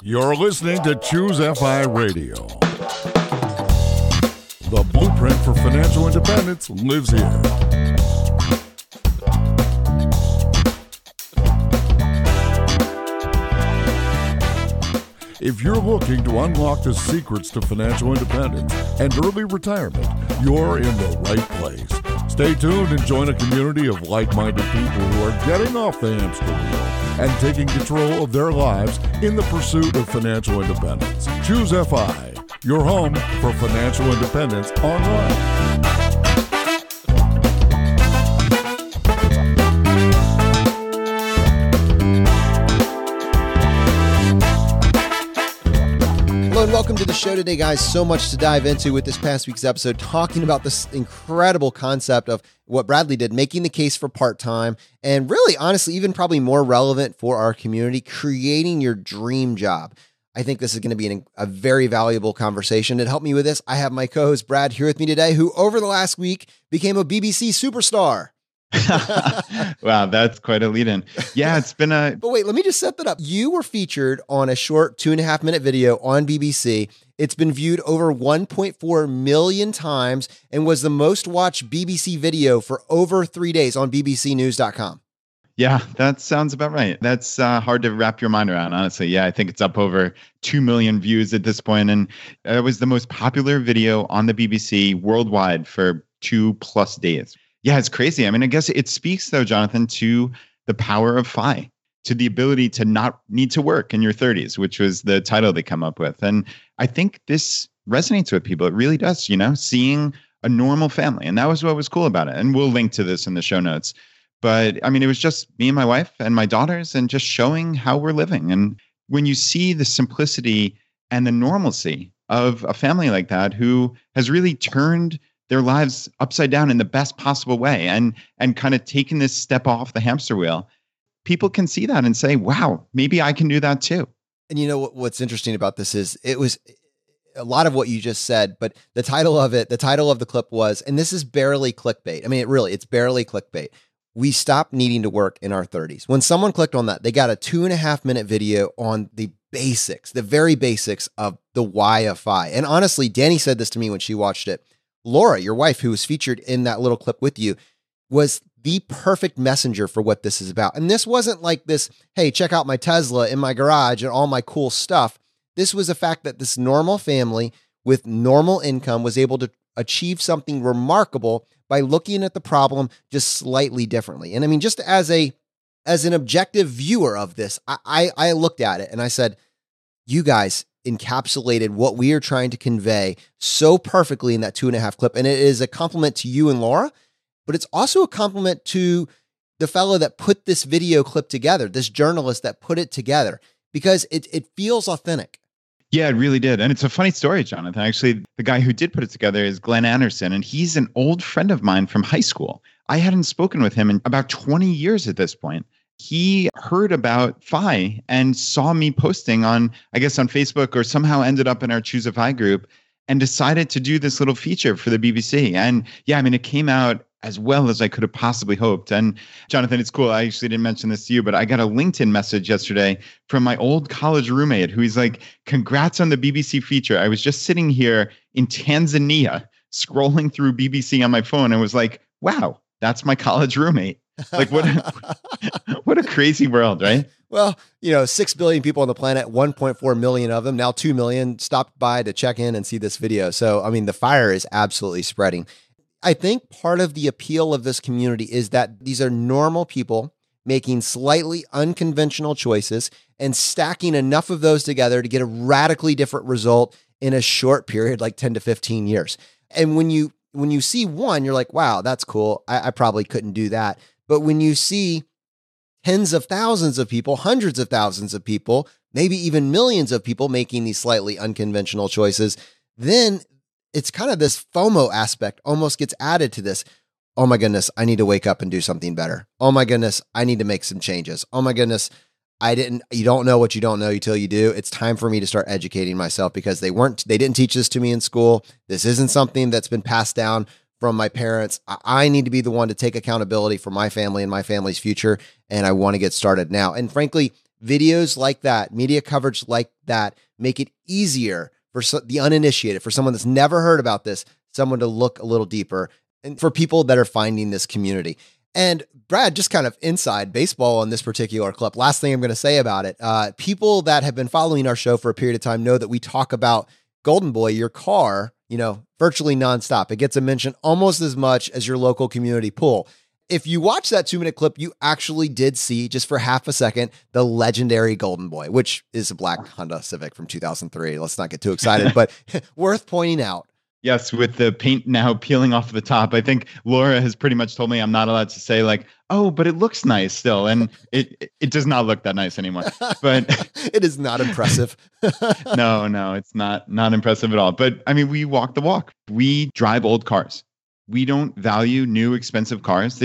You're listening to Choose FI Radio. The blueprint for financial independence lives here. If you're looking to unlock the secrets to financial independence and early retirement, you're in the right place. Stay tuned and join a community of like-minded people who are getting off the hamster wheel and taking control of their lives in the pursuit of financial independence. Choose FI, your home for financial independence online. Hello and welcome to the show today, guys. So much to dive into with this past week's episode, talking about this incredible concept of what Bradley did, making the case for part-time, and really, honestly, even probably more relevant for our community, creating your dream job. I think this is going to be a very valuable conversation. To help me with this, I have my co-host Brad here with me today, who over the last week became a BBC superstar. Wow, that's quite a lead-in. Yeah, it's been a... But wait, let me just set that up. You were featured on a short 2.5-minute video on BBC. It's been viewed over 1.4 million times and was the most watched BBC video for over 3 days on bbcnews.com. Yeah, that sounds about right. That's hard to wrap your mind around, honestly. Yeah, I think it's up over 2 million views at this point, and it was the most popular video on the BBC worldwide for 2+ days. Yeah, it's crazy. I mean, I guess it speaks, though, Jonathan, to the power of FI, to the ability to not need to work in your 30s, which was the title they come up with. And I think this resonates with people. It really does, seeing a normal family. And that was what was cool about it. And we'll link to this in the show notes. But I mean, it was just me and my wife and my daughters and just showing how we're living. And when you see the simplicity and the normalcy of a family like that who has really turned their lives upside down in the best possible way and kind of taking this step off the hamster wheel, people can see that and say, wow, maybe I can do that too. And you know what's interesting about this is it was a lot of what you just said, but the title of the clip was, and this is barely clickbait. I mean, it's barely clickbait. We stopped needing to work in our 30s. When someone clicked on that, they got a 2.5-minute video on the basics, the very basics of the why of FI. And honestly, Danny said this to me when she watched it. Laura, your wife, who was featured in that little clip with you, was the perfect messenger for what this is about. And this wasn't like this, hey, check out my Tesla in my garage and all my cool stuff. This was a fact that this normal family with normal income was able to achieve something remarkable by looking at the problem just slightly differently. And I mean, just as an objective viewer of this, I looked at it and I said, you guys encapsulated what we are trying to convey so perfectly in that 2.5 clip. And it is a compliment to you and Laura, but it's also a compliment to the fellow that put this video clip together, this journalist that put it together, because it feels authentic. Yeah, it really did. And it's a funny story, Jonathan. Actually, the guy who did put it together is Glenn Anderson, and he's an old friend of mine from high school. I hadn't spoken with him in about 20 years at this point. He heard about FI and saw me posting on Facebook, or somehow ended up in our Choose FI group and decided to do this little feature for the BBC. And yeah, I mean, it came out as well as I could have possibly hoped. And Jonathan, it's cool. I actually didn't mention this to you, but I got a LinkedIn message yesterday from my old college roommate who he's like, congrats on the BBC feature. I was just sitting here in Tanzania scrolling through BBC on my phone and was like, wow, that's my college roommate. Like what a crazy world, right? Well, 6 billion people on the planet, 1.4 million of them, now 2 million stopped by to check in and see this video. So, I mean, the fire is absolutely spreading. I think part of the appeal of this community is that these are normal people making slightly unconventional choices and stacking enough of those together to get a radically different result in a short period, like 10 to 15 years. And when you see one, you're like, wow, that's cool. I probably couldn't do that. But when you see tens of thousands of people, hundreds of thousands of people, maybe even millions of people making these slightly unconventional choices, then it's kind of this FOMO aspect almost gets added to this. Oh my goodness, I need to wake up and do something better. Oh my goodness, I need to make some changes. Oh my goodness, you don't know what you don't know until you do. It's time for me to start educating myself because they didn't teach this to me in school. This isn't something that's been passed down from my parents. I need to be the one to take accountability for my family and my family's future. and I want to get started now. And frankly, videos like that, media coverage like that, make it easier for the uninitiated, for someone that's never heard about this, someone to look a little deeper, and for people that are finding this community. And Brad, just kind of inside baseball on this particular clip. Last thing I'm going to say about it, people that have been following our show for a period of time know that we talk about Golden Boy, your car, virtually nonstop. It gets a mention almost as much as your local community pool. If you watch that 2-minute clip, you actually did see, just for half a second, the legendary Golden Boy, which is a black Honda Civic from 2003. Let's not get too excited, but worth pointing out. Yes, with the paint now peeling off the top. I think Laura has pretty much told me I'm not allowed to say like, oh, but it looks nice still. And it does not look that nice anymore. But it is not impressive. No, it's not impressive at all. But I mean, we walk the walk. We drive old cars. We don't value new expensive cars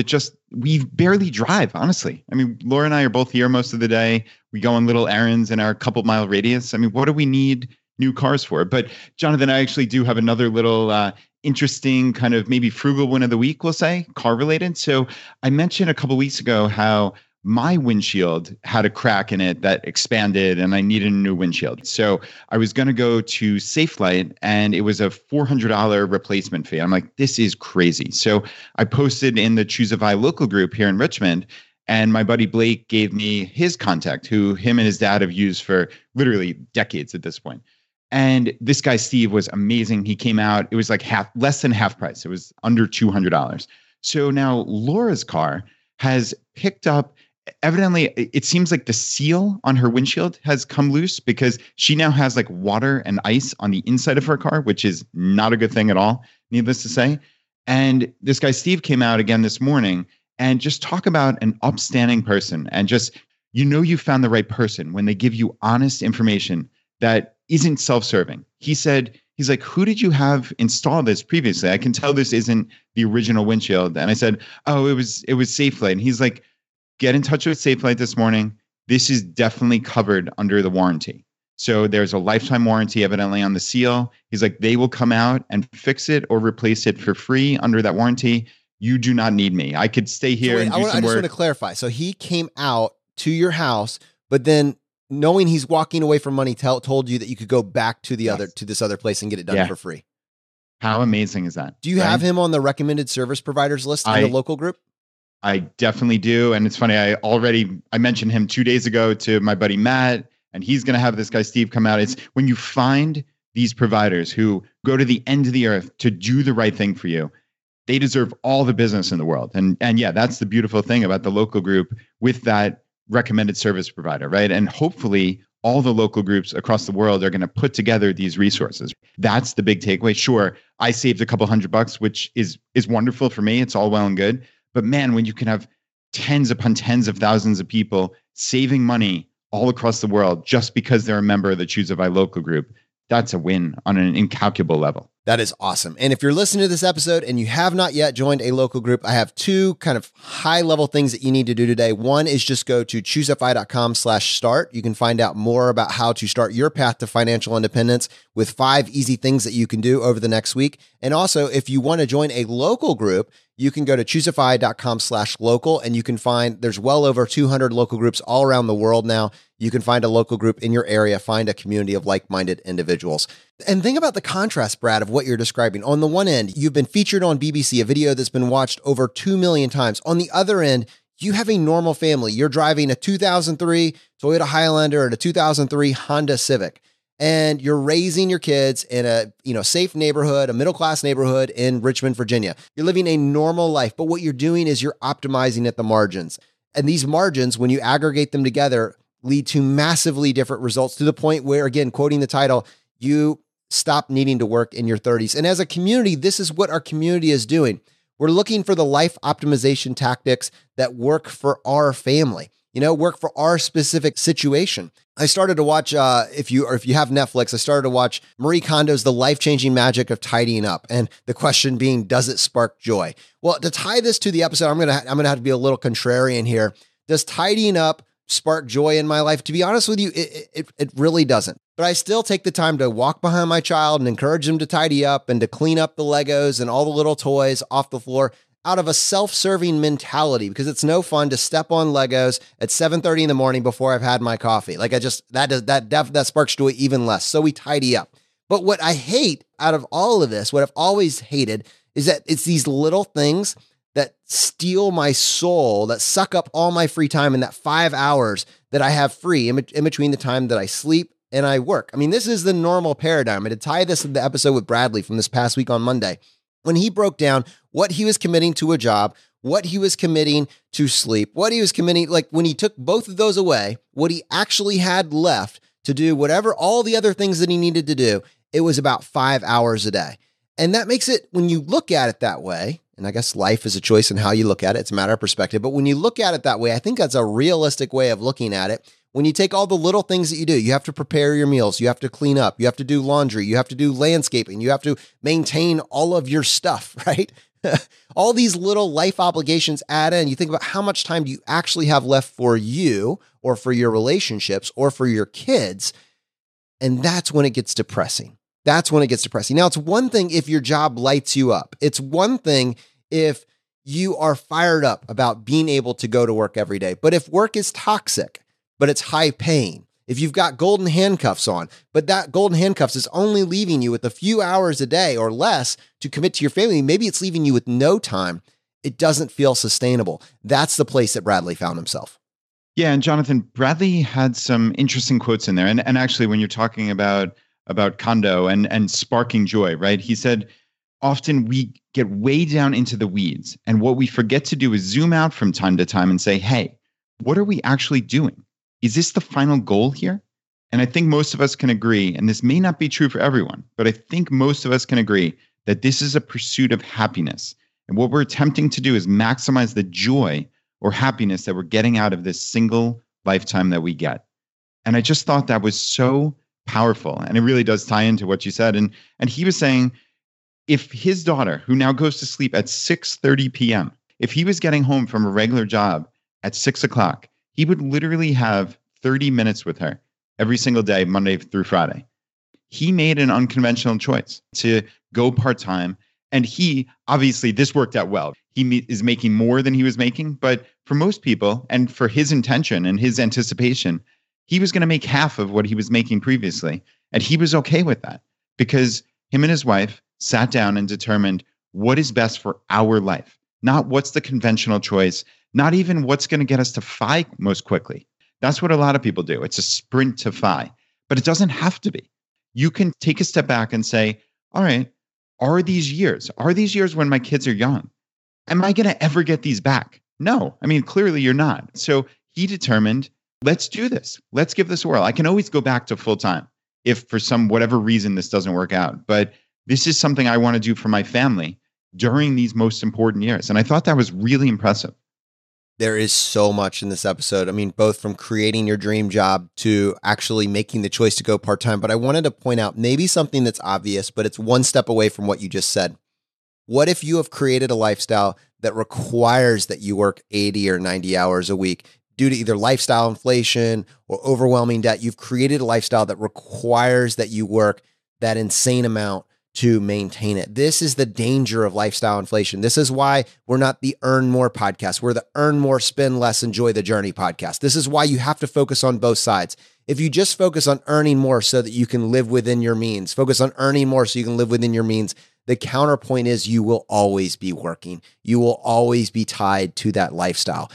we barely drive, honestly. I mean, Laura and I are both here most of the day. We go on little errands in our couple mile radius. I mean, what do we need new cars for? But Jonathan, I actually do have another little interesting kind of maybe frugal win of the week, we'll say, car related. So I mentioned a couple weeks ago how my windshield had a crack in it that expanded and I needed a new windshield. So I was going to go to Safelite and it was a $400 replacement fee. I'm like, this is crazy. So I posted in the Choose a Vi local group here in Richmond, and my buddy Blake gave me his contact, who him and his dad have used for literally decades at this point. And this guy, Steve, was amazing. He came out, it was like less than half price. It was under $200. So now Laura's car has picked up, evidently, it seems like the seal on her windshield has come loose because she now has like water and ice on the inside of her car, which is not a good thing at all, needless to say. And this guy, Steve, came out again this morning and just talk about an upstanding person and just, you found the right person when they give you honest information that isn't self-serving. He's like, who did you have install this previously? I can tell this isn't the original windshield. And I said, oh, it was Safelite. And he's like, get in touch with Safelite this morning. This is definitely covered under the warranty. So there's a lifetime warranty evidently on the seal. He's like, they will come out and fix it or replace it for free under that warranty. You do not need me. I could stay here and do some work. I just want to clarify. So he came out to your house, but then knowing he's walking away from money, told you that you could go back to this other place and get it done for free. How amazing is that? Do you have him on the recommended service providers list in the local group? I definitely do. And it's funny, I mentioned him 2 days ago to my buddy Matt, and he's going to have this guy Steve come out. It's when you find these providers who go to the end of the earth to do the right thing for you, they deserve all the business in the world. And yeah, that's the beautiful thing about the local group with that recommended service provider, right? And hopefully all the local groups across the world are going to put together these resources. That's the big takeaway. Sure, I saved a couple $100, which is wonderful for me. It's all well and good. But man, when you can have tens upon tens of thousands of people saving money all across the world just because they're a member of the Choose a Vi local group, that's a win on an incalculable level. That is awesome. And if you're listening to this episode and you have not yet joined a local group, I have two kind of high level things that you need to do today. One is just go to choosefi.com/start. You can find out more about how to start your path to financial independence with 5 easy things that you can do over the next week. And also, if you want to join a local group, you can go to choosefi.com/local and you can find there's well over 200 local groups all around the world now. You can find a local group in your area, find a community of like-minded individuals. And think about the contrast, Brad, of what you're describing. On the one end, you've been featured on BBC, a video that's been watched over 2 million times. On the other end, you have a normal family. You're driving a 2003 Toyota Highlander and a 2003 Honda Civic. And you're raising your kids in a safe neighborhood, a middle-class neighborhood in Richmond, Virginia. You're living a normal life, but what you're doing is you're optimizing at the margins. And these margins, when you aggregate them together, lead to massively different results to the point where, again, quoting the title, you stop needing to work in your 30s. And as a community, this is what our community is doing. We're looking for the life optimization tactics that work for our family, work for our specific situation. I started to watch, if you have Netflix, I started to watch Marie Kondo's The Life-Changing Magic of Tidying Up. And the question being, does it spark joy? Well, to tie this to the episode, I'm going to have to be a little contrarian here. Does tidying up spark joy in my life? To be honest with you, it really doesn't. But I still take the time to walk behind my child and encourage them to tidy up and to clean up the Legos and all the little toys off the floor. out of a self-serving mentality because it's no fun to step on Legos at 7:30 in the morning before I've had my coffee. Like that sparks joy even less. So we tidy up. But what I hate out of all of this, what I've always hated, is that it's these little things that steal my soul, that suck up all my free time in that 5 hours that I have free in between the time that I sleep and I work. I mean, this is the normal paradigm. And to tie this in the episode with Bradley from this past week on Monday, when he broke down what he was committing to a job, what he was committing to sleep, what he was committing, like when he took both of those away, what he actually had left to do whatever, all the other things that he needed to do, it was about 5 hours a day. And that makes it, when you look at it that way, and I guess life is a choice in how you look at it. It's a matter of perspective. But when you look at it that way, I think that's a realistic way of looking at it. When you take all the little things that you do, you have to prepare your meals, you have to clean up, you have to do laundry, you have to do landscaping, you have to maintain all of your stuff, right? All these little life obligations add in. You think about how much time do you actually have left for you or for your relationships or for your kids. And that's when it gets depressing. That's when it gets depressing. Now, it's one thing if your job lights you up. It's one thing if you are fired up about being able to go to work every day. But if work is toxic, but it's high paying, if you've got golden handcuffs on, but that golden handcuffs is only leaving you with a few hours a day or less to commit to your family, maybe it's leaving you with no time, it doesn't feel sustainable. That's the place that Bradley found himself. Yeah, and Jonathan, Bradley had some interesting quotes in there. And actually, when you're talking about Kondo and sparking joy, right? He said, often we get way down into the weeds. And what we forget to do is zoom out from time to time and say, hey, what are we actually doing? Is this the final goal here? And I think most of us can agree, and this may not be true for everyone, but I think most of us can agree that this is a pursuit of happiness. And what we're attempting to do is maximize the joy or happiness that we're getting out of this single lifetime that we get. And I just thought that was so powerful. And it really does tie into what you said. And he was saying, if his daughter, who now goes to sleep at 6:30 p.m., if he was getting home from a regular job at 6 o'clock, he would literally have 30 minutes with her every single day, Monday through Friday. He made an unconventional choice to go part-time. And he, obviously, this worked out well. He is making more than he was making. But for most people, and for his intention and his anticipation, he was going to make half of what he was making previously. And he was okay with that because him and his wife sat down and determined what is best for our life, not what's the conventional choice, not even what's going to get us to FI most quickly. That's what a lot of people do. It's a sprint to FI, but it doesn't have to be. You can take a step back and say, all right, are these years when my kids are young? Am I going to ever get these back? No. I mean, clearly you're not. So he determined, let's do this. Let's give this a whirl. I can always go back to full time if for some whatever reason this doesn't work out. But this is something I want to do for my family during these most important years. And I thought that was really impressive. There is so much in this episode. I mean, both from creating your dream job to actually making the choice to go part-time. But I wanted to point out maybe something that's obvious, but it's one step away from what you just said. What if you have created a lifestyle that requires that you work 80 or 90 hours a week due to either lifestyle inflation or overwhelming debt? You've created a lifestyle that requires that you work that insane amount to maintain it. This is the danger of lifestyle inflation. This is why we're not the earn more podcast. We're the earn more, spend less, enjoy the journey podcast. This is why you have to focus on both sides. If you just focus on earning more so that you can live within your means, focus on earning more so you can live within your means, the counterpoint is you will always be working. You will always be tied to that lifestyle.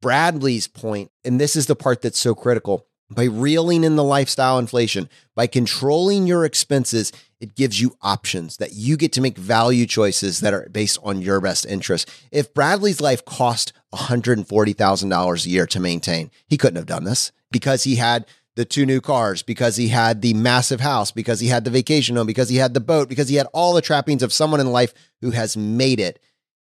Bradley's point, and this is the part that's so critical, by reeling in the lifestyle inflation, by controlling your expenses, it gives you options that you get to make value choices that are based on your best interest. If Bradley's life cost $140,000 a year to maintain, he couldn't have done this because he had the 2 new cars, because he had the massive house, because he had the vacation home, because he had the boat, because he had all the trappings of someone in life who has made it.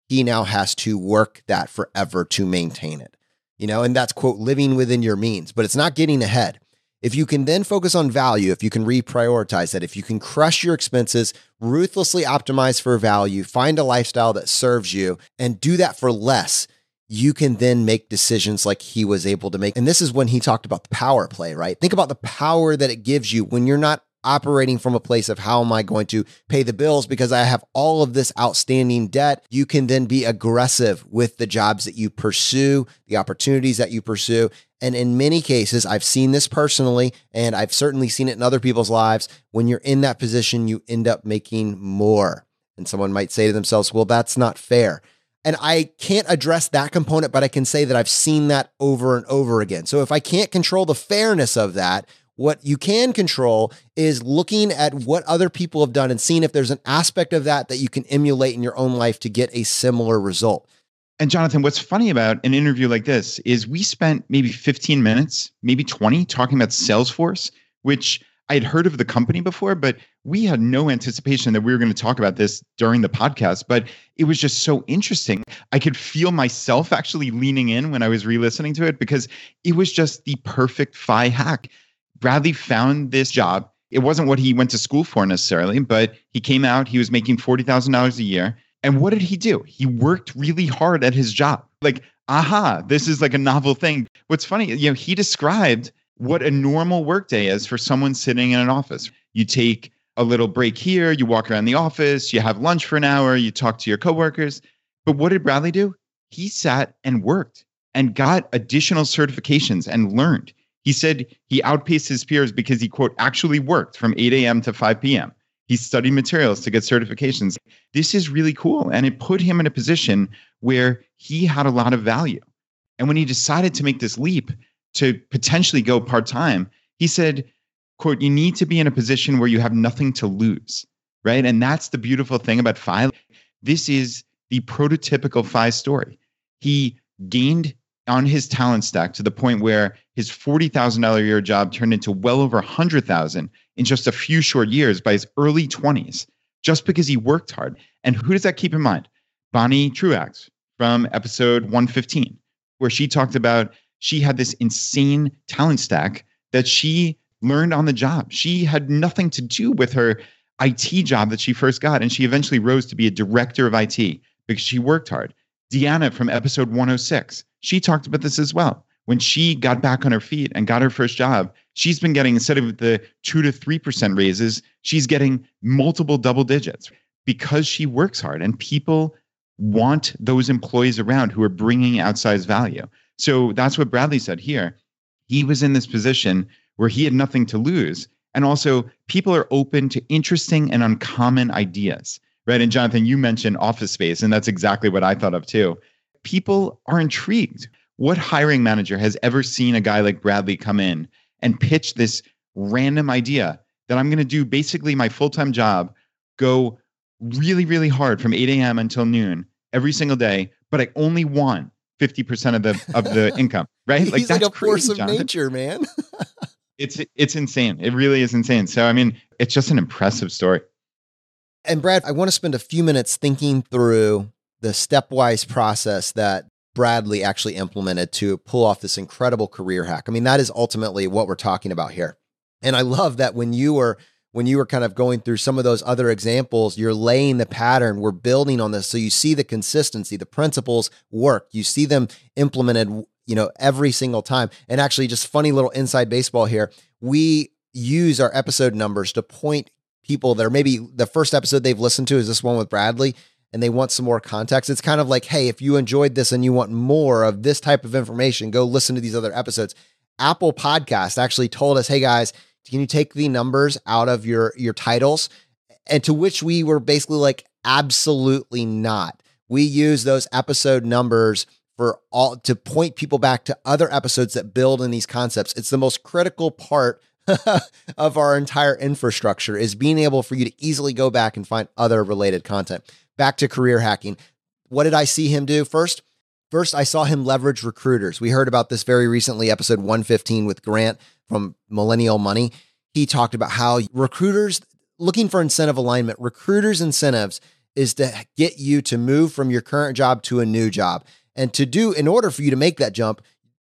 He now has to work that forever to maintain it. And that's, quote, living within your means, but it's not getting ahead. If you can then focus on value, if you can reprioritize that, if you can crush your expenses, ruthlessly optimize for value, find a lifestyle that serves you, and do that for less, you can then make decisions like he was able to make. And this is when he talked about the power play, right? Think about the power that it gives you when you're not operating from a place of how am I going to pay the bills because I have all of this outstanding debt, you can then be aggressive with the jobs that you pursue, the opportunities that you pursue. And in many cases, I've seen this personally, and I've certainly seen it in other people's lives. When you're in that position, you end up making more. And someone might say to themselves, well, that's not fair. And I can't address that component, but I can say that I've seen that over and over again. So if I can't control the fairness of that, what you can control is looking at what other people have done and seeing if there's an aspect of that that you can emulate in your own life to get a similar result. And Jonathan, what's funny about an interview like this is we spent maybe 15 minutes, maybe 20, talking about Salesforce, which I had heard of the company before, but we had no anticipation that we were going to talk about this during the podcast. But it was just so interesting. I could feel myself actually leaning in when I was re-listening to it because it was just the perfect FI hack. Bradley found this job. It wasn't what he went to school for necessarily, but he came out, he was making $40,000 a year. And what did he do? He worked really hard at his job. Like, this is like a novel thing. What's funny, he described what a normal workday is for someone sitting in an office. You take a little break here, you walk around the office, you have lunch for an hour, you talk to your coworkers. But what did Bradley do? He sat and worked and got additional certifications and learned. He said he outpaced his peers because he, quote, actually worked from 8 a.m. to 5 p.m. He studied materials to get certifications. This is really cool. And it put him in a position where he had a lot of value. And when he decided to make this leap to potentially go part-time, he said, quote, you need to be in a position where you have nothing to lose, right? And that's the beautiful thing about FI. This is the prototypical FI story. He gained on his talent stack to the point where his $40,000 a year job turned into well over $100,000 in just a few short years by his early 20s, just because he worked hard. And who does that keep in mind? Bonnie Truax from episode 115, where she talked about she had this insane talent stack that she learned on the job. She had nothing to do with her IT job that she first got, and she eventually rose to be a director of IT because she worked hard. Deanna from episode 106, she talked about this as well. When she got back on her feet and got her first job, she's been getting, instead of the 2 to 3% raises, she's getting multiple double digits because she works hard, and people want those employees around who are bringing outsized value. So that's what Bradley said here. He was in this position where he had nothing to lose. And also, people are open to interesting and uncommon ideas, right? And Jonathan, you mentioned Office Space, and that's exactly what I thought of too. People are intrigued. What hiring manager has ever seen a guy like Bradley come in and pitch this random idea that I'm going to do basically my full-time job, go really, really hard from 8 a.m. until noon every single day, but I only want 50% of the income, right? He's that's like a force crazy, of Jonathan. nature, man. It's insane. It really is insane. So, I mean, it's just an impressive story. And Brad, I want to spend a few minutes thinking through the stepwise process that Bradley actually implemented to pull off this incredible career hack. I mean, that is ultimately what we're talking about here. And I love that when you were kind of going through some of those other examples, you're laying the pattern, we're building on this. So you see the consistency, the principles work. You see them implemented, every single time. And actually, just funny little inside baseball here. We use our episode numbers to point people that are maybe the first episode they've listened to is this one with Bradley, and they want some more context. It's kind of like, hey, if you enjoyed this and you want more of this type of information, go listen to these other episodes. Apple Podcast actually told us, hey guys, can you take the numbers out of your titles? And to which we were basically like, absolutely not. We use those episode numbers to point people back to other episodes that build in these concepts. It's the most critical part of our entire infrastructure, is being able for you to easily go back and find other related content. Back to career hacking. What did I see him do first? First, I saw him leverage recruiters. We heard about this very recently, episode 115 with Grant from Millennial Money. He talked about how recruiters, looking for incentive alignment, recruiters' incentives is to get you to move from your current job to a new job. And in order for you to make that jump,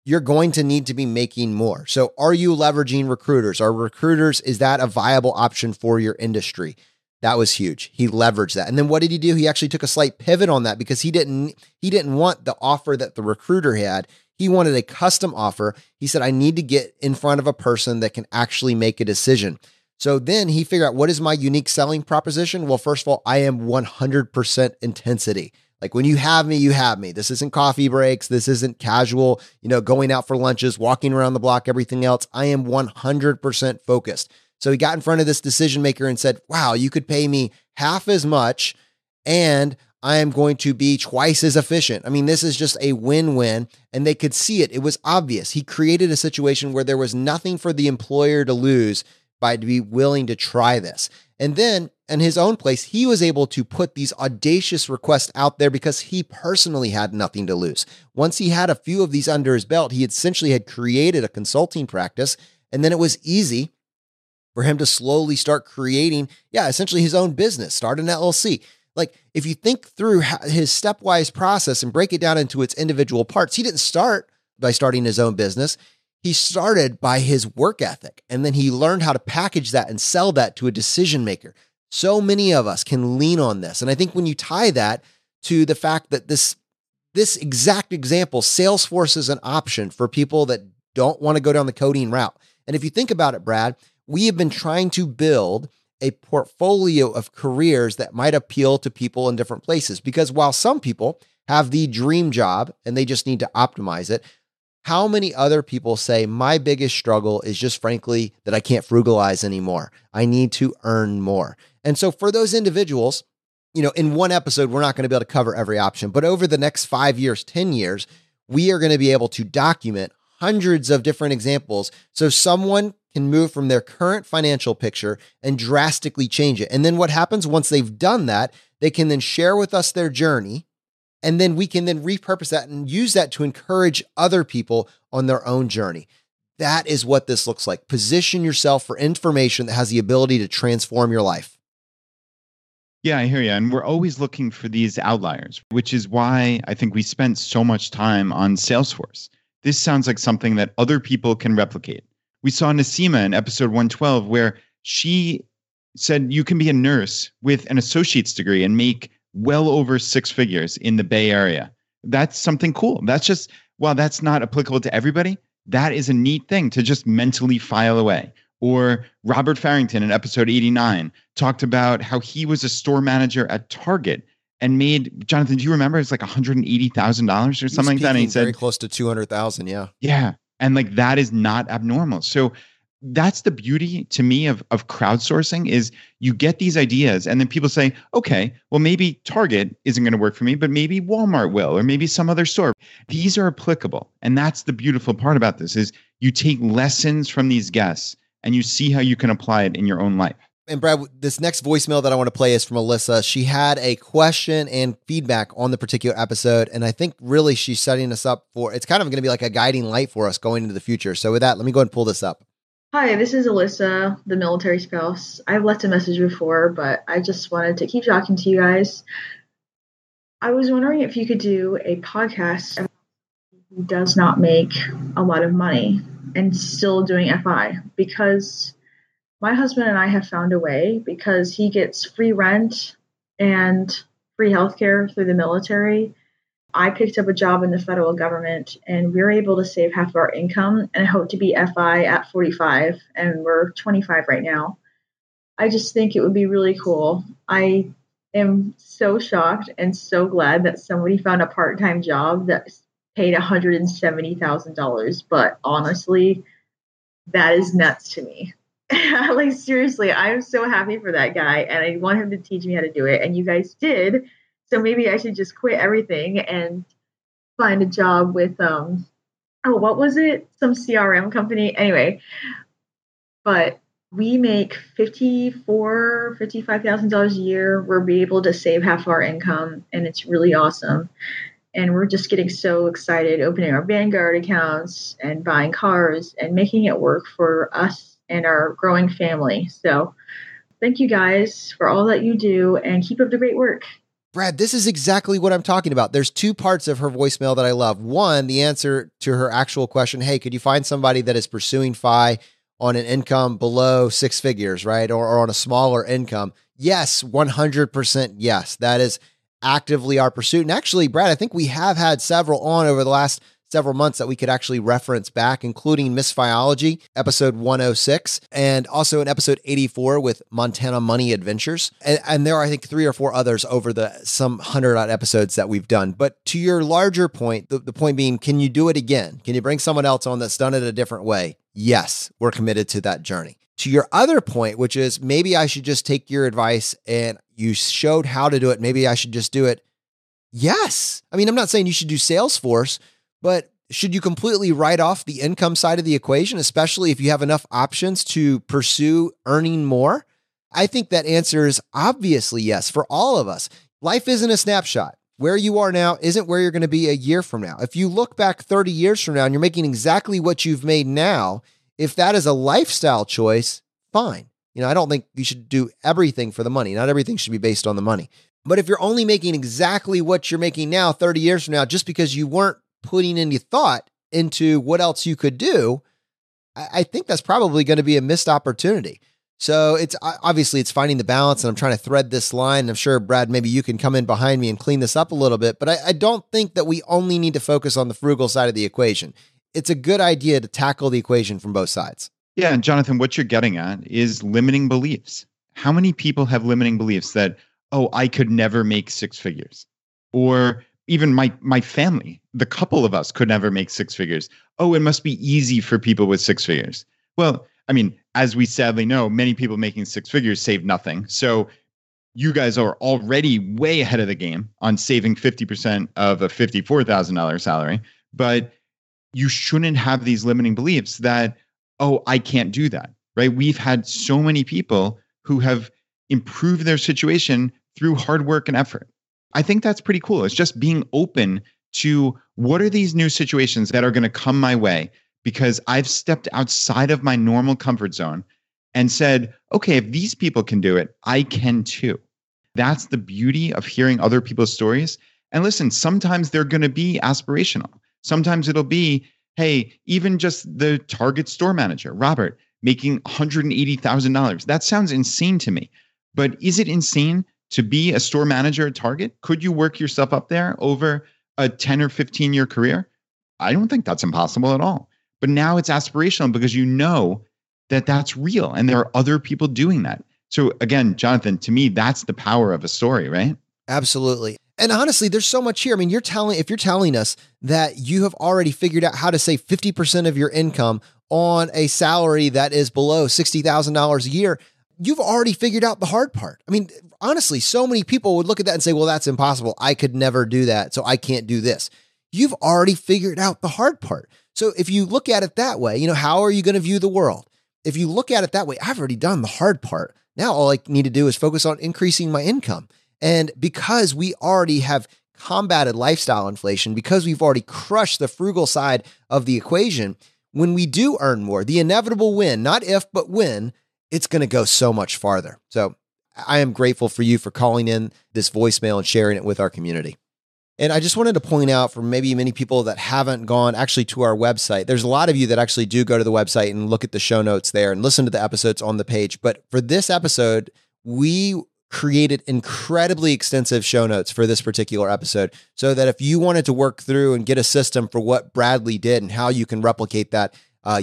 you're going to need to be making more. So are you leveraging recruiters? Is that a viable option for your industry? That was huge. He leveraged that. And then what did he do? He actually took a slight pivot on that because he didn't want the offer that the recruiter had. He wanted a custom offer. He said, I need to get in front of a person that can actually make a decision. So then he figured out, what is my unique selling proposition? Well, first of all, I am 100% intensity. Like when you have me, you have me. This isn't coffee breaks. This isn't casual, going out for lunches, walking around the block, everything else. I am 100% focused. So he got in front of this decision maker and said, wow, you could pay me half as much and I am going to be twice as efficient. I mean, this is just a win-win, and they could see it. It was obvious. He created a situation where there was nothing for the employer to lose by to be willing to try this. And then in his own place, he was able to put these audacious requests out there because he personally had nothing to lose. Once he had a few of these under his belt, he essentially had created a consulting practice, and then it was easy for him to slowly start creating, essentially his own business, start an LLC. Like if you think through his stepwise process and break it down into its individual parts, he didn't start by starting his own business. He started by his work ethic, and then he learned how to package that and sell that to a decision maker. So many of us can lean on this. And I think when you tie that to the fact that this exact example, Salesforce is an option for people that don't want to go down the coding route. And if you think about it, Brad, we have been trying to build a portfolio of careers that might appeal to people in different places. Because while some people have the dream job and they just need to optimize it, how many other people say, my biggest struggle is just frankly that I can't frugalize anymore. I need to earn more. And so for those individuals, in one episode, we're not going to be able to cover every option, but over the next 5 years, 10 years, we are going to be able to document hundreds of different examples. So someone can move from their current financial picture and drastically change it. And then what happens once they've done that, they can then share with us their journey. And then we can then repurpose that and use that to encourage other people on their own journey. That is what this looks like. Position yourself for information that has the ability to transform your life. Yeah, I hear you. And we're always looking for these outliers, which is why I think we spent so much time on Salesforce. This sounds like something that other people can replicate. We saw Nasima in episode 112, where she said you can be a nurse with an associate's degree and make well over 6 figures in the Bay Area. That's something cool. That's just, while that's not applicable to everybody, that is a neat thing to just mentally file away. Or Robert Farrington in episode 89 talked about how he was a store manager at Target and made, Jonathan, do you remember? It was like $180,000 or something like that. And he said very close to 200,000. Yeah. Yeah. And like that is not abnormal. So that's the beauty to me of crowdsourcing is you get these ideas and then people say, okay, well, maybe Target isn't going to work for me, but maybe Walmart will, or maybe some other store. These are applicable. And that's the beautiful part about this is you take lessons from these guests and you see how you can apply it in your own life. And Brad, this next voicemail that I want to play is from Alyssa. She had a question and feedback on the particular episode. And I think really she's setting us up for, it's kind of going to be like a guiding light for us going into the future. So with that, let me go ahead and pull this up. Hi, this is Alyssa, the military spouse. I've left a message before, but I just wanted to keep talking to you guys. I was wondering if you could do a podcast who does not make a lot of money and still doing FI, because my husband and I have found a way, because he gets free rent and free healthcare through the military. I picked up a job in the federal government and we were able to save half of our income, and I hope to be FI at 45, and we're 25 right now. I just think it would be really cool. I am so shocked and so glad that somebody found a part-time job that paid $170,000. But honestly, that is nuts to me. Like, seriously, I'm so happy for that guy, and I want him to teach me how to do it. And you guys did. So maybe I should just quit everything and find a job with, what was it? Some CRM company. Anyway, but we make $55,000 a year. We'll be able to save half our income, and it's really awesome. And we're just getting so excited, opening our Vanguard accounts and buying cars and making it work for us and our growing family. So thank you guys for all that you do, and keep up the great work. Brad, this is exactly what I'm talking about. There's two parts of her voicemail that I love. One, the answer to her actual question, hey, could you find somebody that is pursuing FI on an income below 6 figures, right? Or on a smaller income? Yes, 100% yes. That is actively our pursuit. And actually, Brad, I think we have had several on over the last several months that we could actually reference back, including Misfiology, episode 106, and also in episode 84 with Montana Money Adventures. And there are, I think, 3 or 4 others over the some 100-odd episodes that we've done. But to your larger point, the point being, can you do it again? Can you bring someone else on that's done it a different way? Yes, we're committed to that journey. To your other point, which is maybe I should just take your advice and you showed how to do it. Maybe I should just do it. Yes. I mean, I'm not saying you should do Salesforce, but should you completely write off the income side of the equation, especially if you have enough options to pursue earning more? I think that answer is obviously yes for all of us. Life isn't a snapshot. Where you are now isn't where you're going to be a year from now. If you look back 30 years from now and you're making exactly what you've made now, if that is a lifestyle choice, fine. I don't think you should do everything for the money. Not everything should be based on the money. But if you're only making exactly what you're making now 30 years from now, just because you weren't putting any thought into what else you could do, I think that's probably going to be a missed opportunity. So it's obviously finding the balance, and I'm trying to thread this line. I'm sure, Brad, maybe you can come in behind me and clean this up a little bit, but I don't think that we only need to focus on the frugal side of the equation. It's a good idea to tackle the equation from both sides. Yeah, and Jonathan, what you're getting at is limiting beliefs. How many people have limiting beliefs that, oh, I could never make 6 figures? Or even my family, the couple of us could never make 6 figures. Oh, it must be easy for people with 6 figures. Well, I mean, as we sadly know, many people making 6 figures save nothing. So you guys are already way ahead of the game on saving 50% of a $54,000 salary. But you shouldn't have these limiting beliefs that, oh, I can't do that, right? We've had so many people who have improved their situation through hard work and effort. I think that's pretty cool. It's just being open to what are these new situations that are going to come my way because I've stepped outside of my normal comfort zone and said, okay, if these people can do it, I can too. That's the beauty of hearing other people's stories. And listen, sometimes they're going to be aspirational. Sometimes it'll be, hey, even just the Target store manager, Robert, making $180,000. That sounds insane to me. But is it insane to be a store manager at Target? Could you work yourself up there over a 10 or 15-year career? I don't think that's impossible at all. But now it's aspirational because you know that that's real and there are other people doing that. So again, Jonathan, to me, that's the power of a story, right? Absolutely. And honestly, there's so much here. I mean, if you're telling us that you have already figured out how to save 50% of your income on a salary that is below $60,000 a year, you've already figured out the hard part. I mean, honestly, so many people would look at that and say, well, that's impossible. I could never do that, so I can't do this. You've already figured out the hard part. So if you look at it that way, how are you going to view the world? If you look at it that way, I've already done the hard part. Now all I need to do is focus on increasing my income. And because we already have combated lifestyle inflation, because we've already crushed the frugal side of the equation, when we do earn more, the inevitable win, not if, but when, it's going to go so much farther. So I am grateful for you for calling in this voicemail and sharing it with our community. And I just wanted to point out for maybe many people that haven't gone actually to our website, there's a lot of you that actually do go to the website and look at the show notes there and listen to the episodes on the page. But for this episode, we created incredibly extensive show notes for this particular episode so that if you wanted to work through and get a system for what Bradley did and how you can replicate that,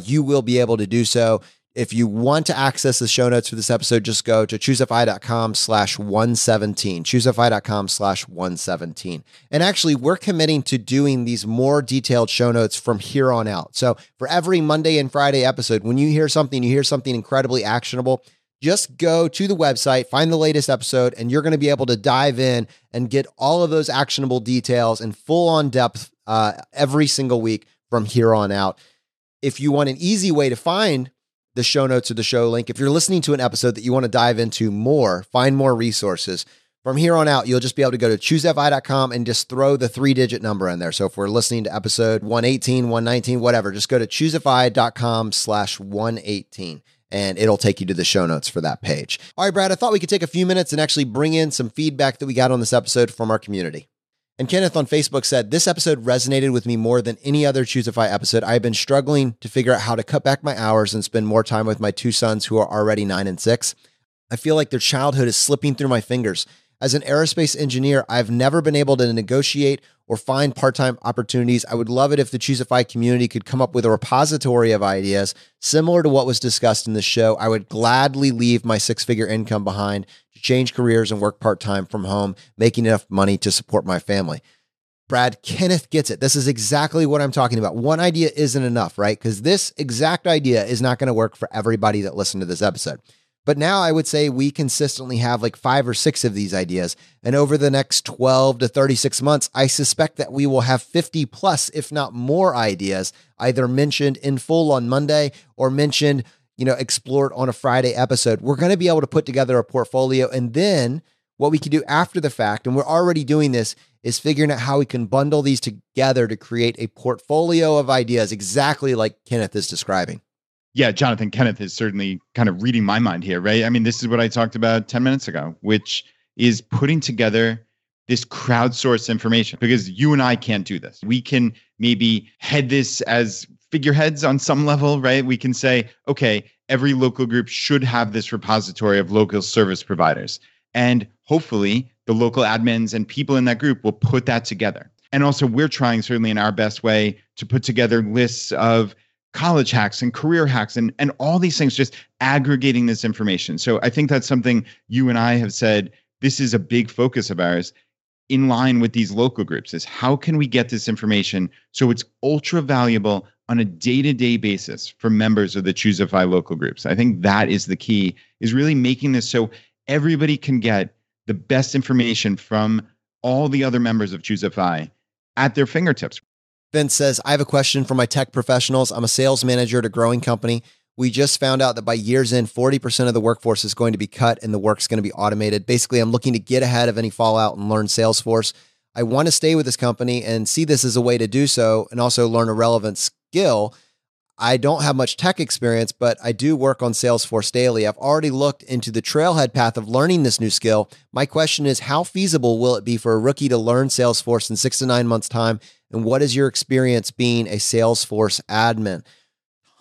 you will be able to do so. If you want to access the show notes for this episode, just go to choosefi.com/117, choosefi.com/117. And actually, we're committing to doing these more detailed show notes from here on out. So for every Monday and Friday episode, when you hear something incredibly actionable, just go to the website, find the latest episode, and you're going to be able to dive in and get all of those actionable details in full on depth every single week from here on out. If you want an easy way to find the show notes or the show link, if you're listening to an episode that you want to dive into more, find more resources, from here on out, you'll just be able to go to choosefi.com and just throw the 3-digit number in there. So if we're listening to episode 118, 119, whatever, just go to choosefi.com/118. and it'll take you to the show notes for that page. All right, Brad, I thought we could take a few minutes and actually bring in some feedback that we got on this episode from our community. And Kenneth on Facebook said, this episode resonated with me more than any other Choosify episode. I've been struggling to figure out how to cut back my hours and spend more time with my 2 sons who are already 9 and 6. I feel like their childhood is slipping through my fingers. As an aerospace engineer, I've never been able to negotiate or find part-time opportunities. I would love it if the Choosify community could come up with a repository of ideas similar to what was discussed in the show. I would gladly leave my six-figure income behind to change careers and work part-time from home, making enough money to support my family. Brad, Kenneth gets it. This is exactly what I'm talking about. One idea isn't enough, right? Because this exact idea is not going to work for everybody that listened to this episode. But now I would say we consistently have like 5 or 6 of these ideas. And over the next 12 to 36 months, I suspect that we will have 50 plus, if not more ideas, either mentioned in full on Monday or mentioned, explored on a Friday episode. We're going to be able to put together a portfolio. And then what we can do after the fact, and we're already doing this, is figuring out how we can bundle these together to create a portfolio of ideas, exactly like Kenneth is describing. Yeah, Jonathan, Kenneth is certainly kind of reading my mind here, right? I mean, this is what I talked about 10 minutes ago, which is putting together this crowdsourced information, because you and I can't do this. We can maybe head this as figureheads on some level, right? We can say, okay, every local group should have this repository of local service providers. And hopefully the local admins and people in that group will put that together. And also we're trying certainly in our best way to put together lists of college hacks and career hacks and all these things, just aggregating this information. So I think that's something you and I have said, this is a big focus of ours in line with these local groups, is how can we get this information so it's ultra valuable on a day-to-day basis for members of the Choosify local groups. I think that is the key, is really making this so everybody can get the best information from all the other members of Choosify at their fingertips. Vince says, I have a question for my tech professionals. I'm a sales manager at a growing company. We just found out that by year's end, 40% of the workforce is going to be cut and the work's going to be automated. Basically, I'm looking to get ahead of any fallout and learn Salesforce. I want to stay with this company and see this as a way to do so and also learn a relevant skill. I don't have much tech experience, but I do work on Salesforce daily. I've already looked into the trailhead path of learning this new skill. My question is, how feasible will it be for a rookie to learn Salesforce in 6 to 9 months' time? And what is your experience being a Salesforce admin?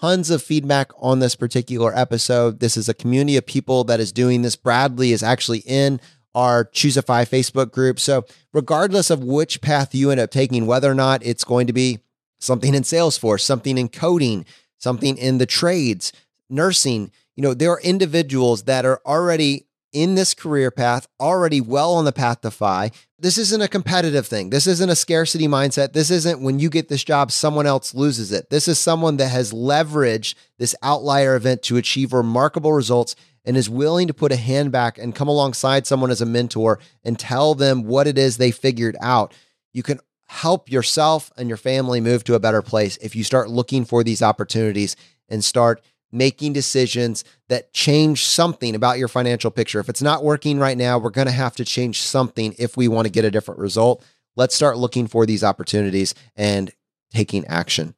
Tons of feedback on this particular episode. This is a community of people that is doing this. Bradley is actually in our Choosify Facebook group. So regardless of which path you end up taking, whether or not it's going to be something in Salesforce, something in coding, something in the trades, nursing, there are individuals that are already in this career path, already well on the path to FI. This isn't a competitive thing. This isn't a scarcity mindset. This isn't when you get this job, someone else loses it. This is someone that has leveraged this outlier event to achieve remarkable results and is willing to put a hand back and come alongside someone as a mentor and tell them what it is they figured out. You can help yourself and your family move to a better place if you start looking for these opportunities and start making decisions that change something about your financial picture. If it's not working right now, we're going to have to change something if we want to get a different result. Let's start looking for these opportunities and taking action.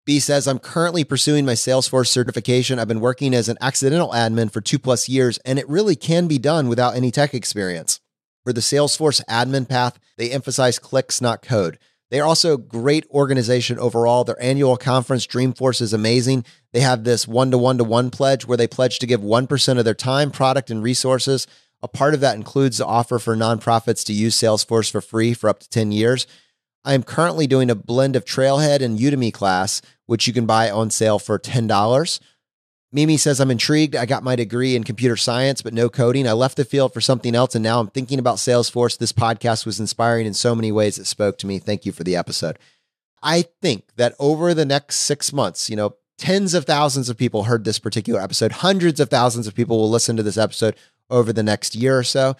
B says, I'm currently pursuing my Salesforce certification. I've been working as an accidental admin for 2+ years, and it really can be done without any tech experience. For the Salesforce admin path, they emphasize clicks, not code. They are also a great organization overall. Their annual conference, Dreamforce, is amazing. They have this 1-to-1-to-1 pledge where they pledge to give 1% of their time, product, and resources. A part of that includes the offer for nonprofits to use Salesforce for free for up to 10 years. I am currently doing a blend of Trailhead and Udemy class, which you can buy on sale for $10. Mimi says, I'm intrigued. I got my degree in computer science, but no coding. I left the field for something else, and now I'm thinking about Salesforce. This podcast was inspiring in so many ways. It spoke to me. Thank you for the episode. I think that over the next 6 months, tens of thousands of people heard this particular episode. Hundreds of thousands of people will listen to this episode over the next year or so.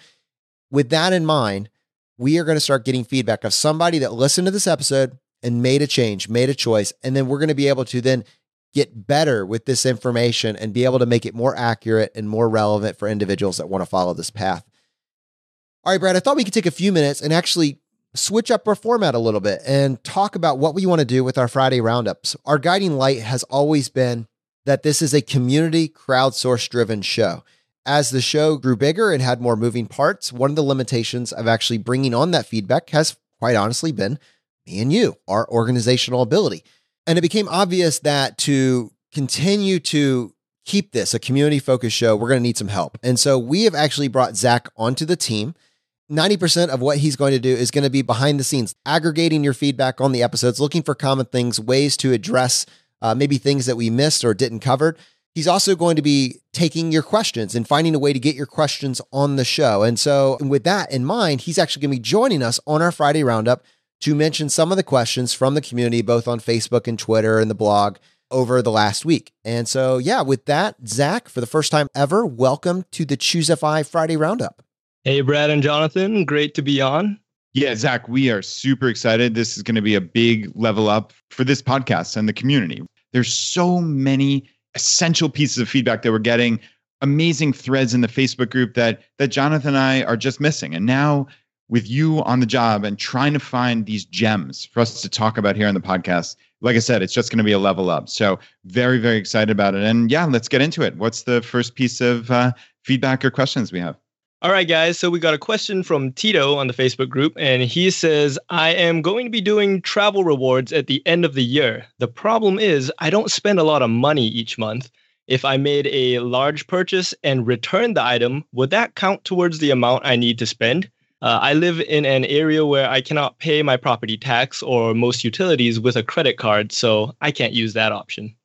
With that in mind, we are going to start getting feedback of somebody that listened to this episode and made a change, made a choice. And then we're going to be able to then get better with this information and be able to make it more accurate and more relevant for individuals that want to follow this path. All right, Brad, I thought we could take a few minutes and actually switch up our format a little bit and talk about what we want to do with our Friday roundups. Our guiding light has always been that this is a community crowdsource driven show. As the show grew bigger and had more moving parts, one of the limitations of actually bringing on that feedback has quite honestly been me and you, our organizational ability. And it became obvious that to continue to keep this a community-focused show, we're going to need some help. And so we have actually brought Zach onto the team. 90% of what he's going to do is going to be behind the scenes, aggregating your feedback on the episodes, looking for common things, ways to address maybe things that we missed or didn't cover. He's also going to be taking your questions and finding a way to get your questions on the show. And so with that in mind, he's actually going to be joining us on our Friday Roundup to mention some of the questions from the community, both on Facebook and Twitter and the blog over the last week. And so, yeah, with that, Zach, for the first time ever, welcome to the Choose FI Friday Roundup. Hey, Brad and Jonathan, great to be on. Yeah, Zach, we are super excited. This is going to be a big level up for this podcast and the community. There's so many essential pieces of feedback that we're getting, amazing threads in the Facebook group that Jonathan and I are just missing. And now with you on the job and trying to find these gems for us to talk about here on the podcast, like I said, it's just going to be a level up. So very, very excited about it. And yeah, let's get into it. What's the first piece of feedback or questions we have? All right, guys. So we got a question from Tito on the Facebook group, and he says, I am going to be doing travel rewards at the end of the year. The problem is I don't spend a lot of money each month. If I made a large purchase and returned the item, would that count towards the amount I need to spend? I live in an area where I cannot pay my property tax or most utilities with a credit card, so I can't use that option.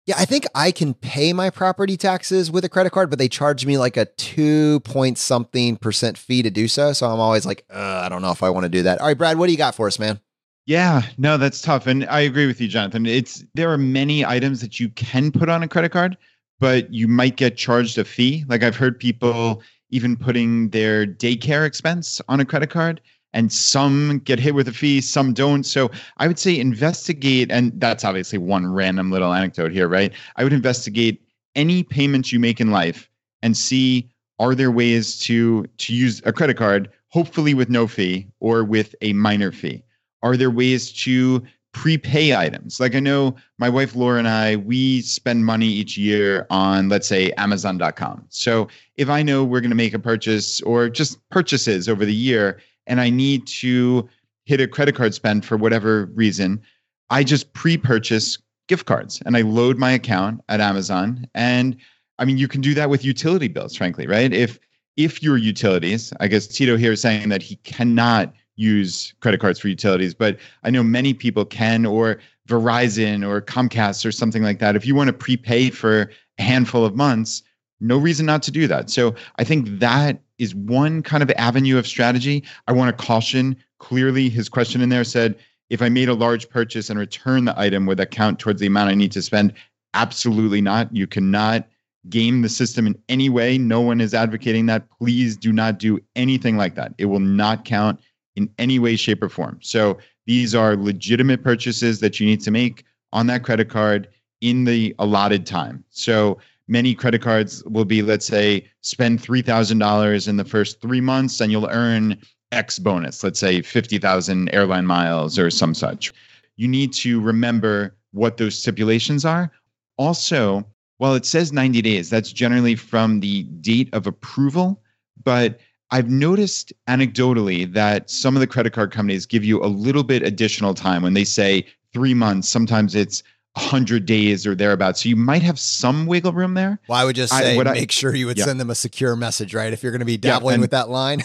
Yeah, I think I can pay my property taxes with a credit card, but they charge me like a 2-point-something% fee to do so. So I'm always like, I don't know if I want to do that. All right, Brad, what do you got for us, man? Yeah, no, that's tough. And I agree with you, Jonathan. There are many items that you can put on a credit card, but you might get charged a fee. Like I've heard people even putting their daycare expense on a credit card, and some get hit with a fee, some don't. So I would say investigate, and that's obviously one random little anecdote here, right? I would investigate any payments you make in life and see, are there ways to use a credit card, hopefully with no fee or with a minor fee? Are there ways to prepay items? Like I know my wife Laura and I, we spend money each year on, let's say, Amazon.com. So if I know we're going to make a purchase or just purchases over the year, and I need to hit a credit card spend for whatever reason, I just pre-purchase gift cards and I load my account at Amazon. And I mean, you can do that with utility bills, frankly, right? If your utilities, I guess Tito here is saying that he cannot use credit cards for utilities, but I know many people can, or Verizon or Comcast or something like that. If you want to prepay for a handful of months, no reason not to do that. So I think that is one kind of avenue of strategy. I want to caution, clearly his question in there said, if I made a large purchase and return the item, would that count towards the amount I need to spend? Absolutely not. You cannot game the system in any way. No one is advocating that. Please do not do anything like that. It will not count in any way, shape, or form. So these are legitimate purchases that you need to make on that credit card in the allotted time. So many credit cards will be, let's say, spend $3,000 in the first 3 months and you'll earn X bonus, let's say 50,000 airline miles or some such. You need to remember what those stipulations are. Also, while it says 90 days, that's generally from the date of approval. But I've noticed anecdotally that some of the credit card companies give you a little bit additional time when they say 3 months. Sometimes it's 100 days or thereabouts. So you might have some wiggle room there. Well, I would just say, make sure you would send them a secure message, right? If you're going to be dabbling with that line.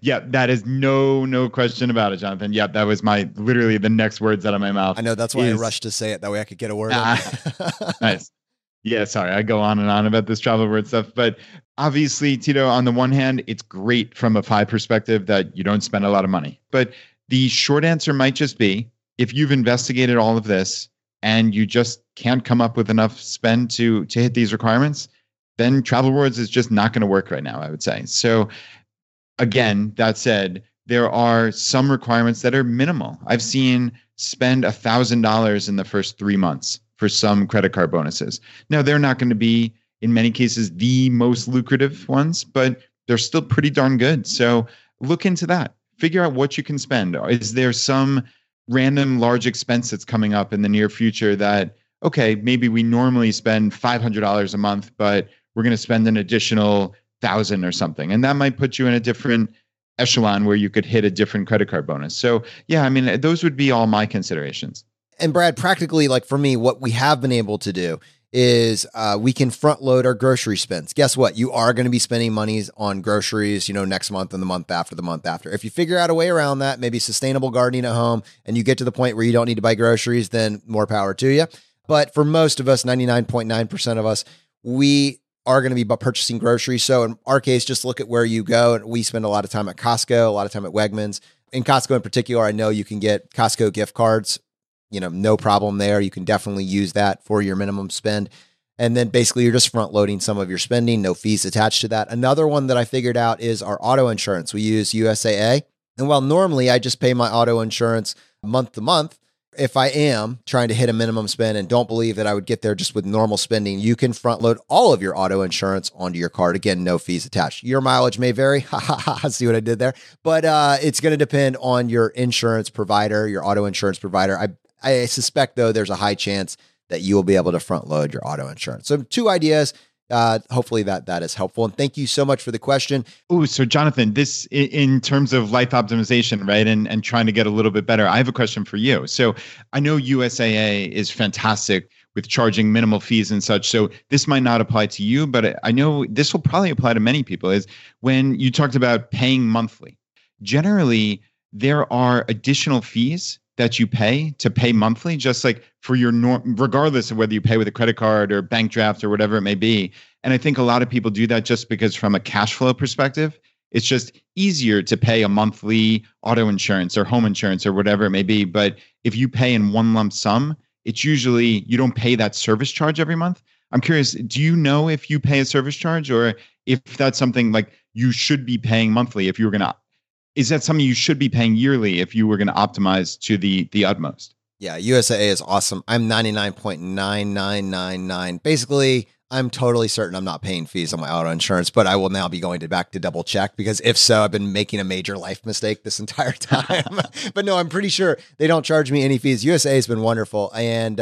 Yeah, that is no question about it, Jonathan. Yeah, that was literally the next words out of my mouth. I know, that's why I rushed to say it. That way I could get a word in. Nice. Yeah, sorry, I go on and on about this travel word stuff. But obviously, Tito, on the one hand, it's great from a FI perspective that you don't spend a lot of money. But the short answer might just be, if you've investigated all of this and you just can't come up with enough spend to hit these requirements, then travel rewards is just not going to work right now, I would say. So again, that said, there are some requirements that are minimal. I've seen spend $1,000 in the first 3 months for some credit card bonuses. Now, they're not going to be, in many cases, the most lucrative ones, but they're still pretty darn good. So look into that. Figure out what you can spend. Is there some random large expense that's coming up in the near future that, okay, maybe we normally spend $500 a month, but we're going to spend an additional $1,000 or something. And that might put you in a different echelon where you could hit a different credit card bonus. So yeah, I mean, those would be all my considerations. And Brad, practically, like for me, what we have been able to do is we can front load our grocery spends. Guess what? You are going to be spending money on groceries, next month and the month after the month after. If you figure out a way around that, maybe sustainable gardening at home, and you get to the point where you don't need to buy groceries, then more power to you. But for most of us, 99.9% of us, we are going to be purchasing groceries. So in our case, just look at where you go. And we spend a lot of time at Costco, a lot of time at Wegmans. In Costco in particular, I know you can get Costco gift cards, no problem there. You can definitely use that for your minimum spend. And then basically you're just front loading some of your spending, no fees attached to that. Another one that I figured out is our auto insurance. We use USAA. And while normally I just pay my auto insurance month to month, if I am trying to hit a minimum spend and don't believe that I would get there just with normal spending, you can front load all of your auto insurance onto your card. Again, no fees attached. Your mileage may vary. See what I did there? But it's going to depend on your insurance provider, your auto insurance provider. I suspect, though, there's a high chance that you will be able to front load your auto insurance. So 2 ideas. Hopefully that is helpful. And thank you so much for the question. Oh, so Jonathan, this in terms of life optimization, right? And trying to get a little bit better. I have a question for you. So I know USAA is fantastic with charging minimal fees and such. So this might not apply to you, but I know this will probably apply to many people, is when you talked about paying monthly. Generally, there are additional fees that you pay monthly, just like for your regardless of whether you pay with a credit card or bank draft or whatever it may be. And I think a lot of people do that just because from a cash flow perspective, it's just easier to pay a monthly auto insurance or home insurance or whatever it may be. But if you pay in one lump sum, it's usually, you don't pay that service charge every month. I'm curious, do you know if you pay a service charge or if that's something like you should be paying monthly if you were going to? Is that something you should be paying yearly if you were going to optimize to the utmost? Yeah, USAA is awesome. I'm 99.9999. Basically, I'm totally certain I'm not paying fees on my auto insurance, but I will now be going back to double check, because if so, I've been making a major life mistake this entire time. But no, I'm pretty sure they don't charge me any fees. USAA has been wonderful. And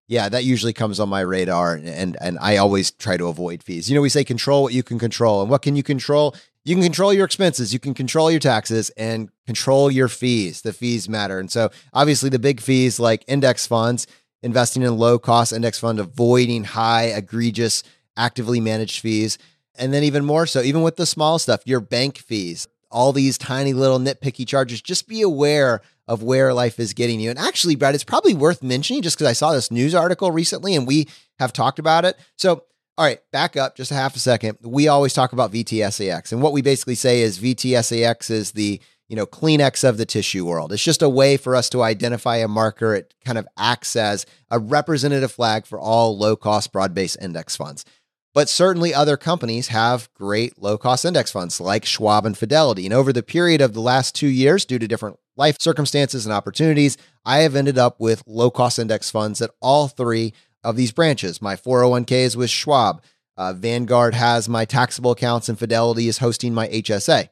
yeah, that usually comes on my radar. And I always try to avoid fees. We say control what you can control. And what can you control? You can control your expenses, you can control your taxes, and control your fees. The fees matter. And so obviously the big fees like index funds, investing in low cost index fund, avoiding high, egregious, actively managed fees. And then even more so, even with the small stuff, your bank fees, all these tiny little nitpicky charges, just be aware of where life is getting you. And actually, Brad, it's probably worth mentioning just because I saw this news article recently and we have talked about it. So all right, back up just a half a second. We always talk about VTSAX. And what we basically say is VTSAX is the, Kleenex of the tissue world. It's just a way for us to identify a marker. It kind of acts as a representative flag for all low-cost broad-based index funds. But certainly other companies have great low-cost index funds like Schwab and Fidelity. And over the period of the last 2 years, due to different life circumstances and opportunities, I have ended up with low-cost index funds at all 3 of these branches. My 401k is with Schwab. Vanguard has my taxable accounts, and Fidelity is hosting my HSA.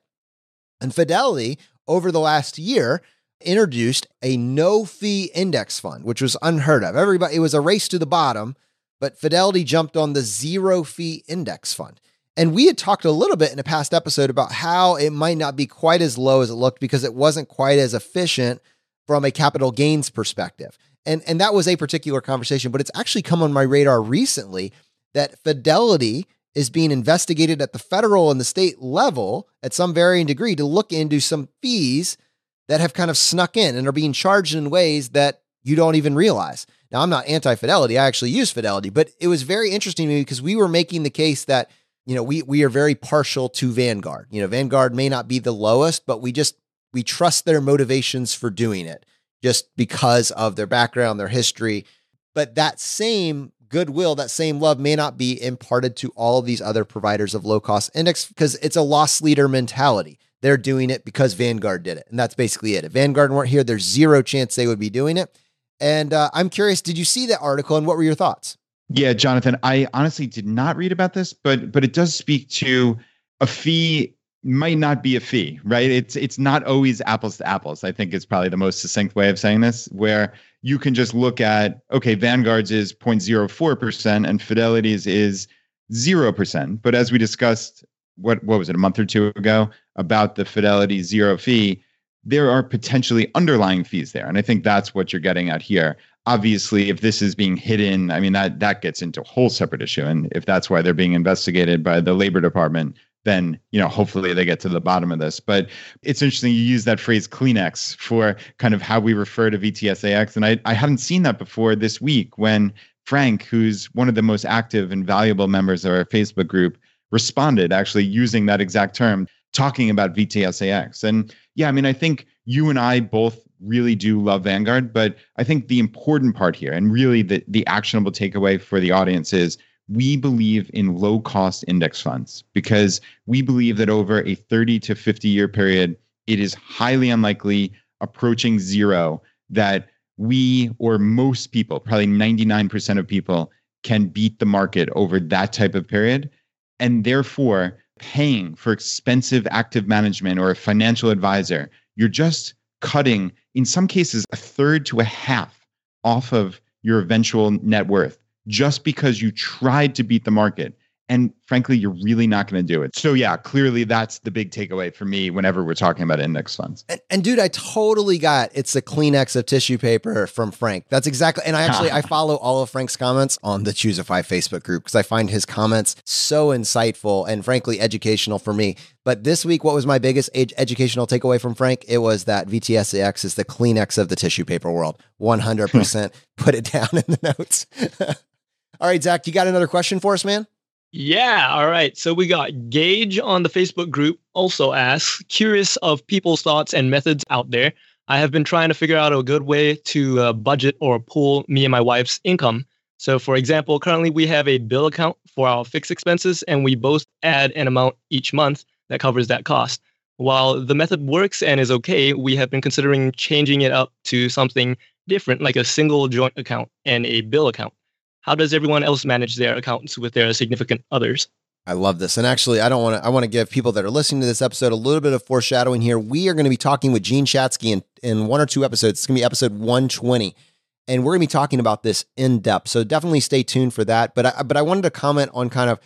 And Fidelity, over the last year, introduced a no-fee index fund, which was unheard of. It was a race to the bottom, but Fidelity jumped on the zero-fee index fund. And we had talked a little bit in a past episode about how it might not be quite as low as it looked because it wasn't quite as efficient from a capital gains perspective. And that was a particular conversation, but it's actually come on my radar recently that Fidelity is being investigated at the federal and the state level at some varying degree to look into some fees that have kind of snuck in and are being charged in ways that you don't even realize. Now, I'm not anti-Fidelity. I actually use Fidelity, but it was very interesting to me because we were making the case that, we are very partial to Vanguard. Vanguard may not be the lowest, but we trust their motivations for doing it, just because of their background, their history. But that same goodwill, that same love may not be imparted to all of these other providers of low-cost index because it's a loss leader mentality. They're doing it because Vanguard did it. And that's basically it. If Vanguard weren't here, there's zero chance they would be doing it. And I'm curious, did you see that article and what were your thoughts? Yeah, Jonathan, I honestly did not read about this, but it does speak to a fee might not be a fee, right? It's not always apples to apples. I think it's probably the most succinct way of saying this, where you can just look at, okay, Vanguard's is 0.04% and Fidelity's is 0%. But as we discussed, what was it, a month or two ago about the Fidelity zero fee, there are potentially underlying fees there. And I think that's what you're getting at here. obviously, if this is being hidden, I mean, that gets into a whole separate issue. And if that's why they're being investigated by the Labor Department, then, hopefully they get to the bottom of this. But it's interesting you use that phrase Kleenex for kind of how we refer to VTSAX. And I hadn't seen that before this week when Frank, who's one of the most active and valuable members of our Facebook group, responded actually using that exact term, talking about VTSAX. And yeah, I mean, I think you and I both really do love Vanguard, but I think the important part here, and really the actionable takeaway for the audience, is we believe in low cost index funds because we believe that over a 30 to 50 year period, it is highly unlikely, approaching zero, that we, or most people, probably 99% of people, can beat the market over that type of period. And therefore, paying for expensive active management or a financial advisor, you're just cutting, in some cases, a third to a half off of your eventual net worth just because you tried to beat the market. And frankly, you're really not going to do it. So yeah, clearly that's the big takeaway for me whenever we're talking about index funds. And dude, I totally got it's the Kleenex of tissue paper from Frank. That's exactly. And I follow all of Frank's comments on the Choosify Facebook group because I find his comments so insightful and frankly educational for me. But this week, what was my biggest educational takeaway from Frank? It was that VTSAX is the Kleenex of the tissue paper world. 100%. Put it down in the notes. All right, Zach, you got another question for us, man? Yeah. All right. So we got Gage on the Facebook group also asks, curious of people's thoughts and methods out there. I have been trying to figure out a good way to budget or pool me and my wife's income. So for example, currently we have a bill account for our fixed expenses and we both add an amount each month that covers that cost. While the method works and is okay, we have been considering changing it up to something different, like a single joint account and a bill account. How does everyone else manage their accounts with their significant others? I love this. And actually, I want to give people that are listening to this episode a little bit of foreshadowing here. We are going to be talking with Gene Shatsky in one or two episodes. It's going to be episode 120. And we're going to be talking about this in depth. So definitely stay tuned for that. But I wanted to comment on kind of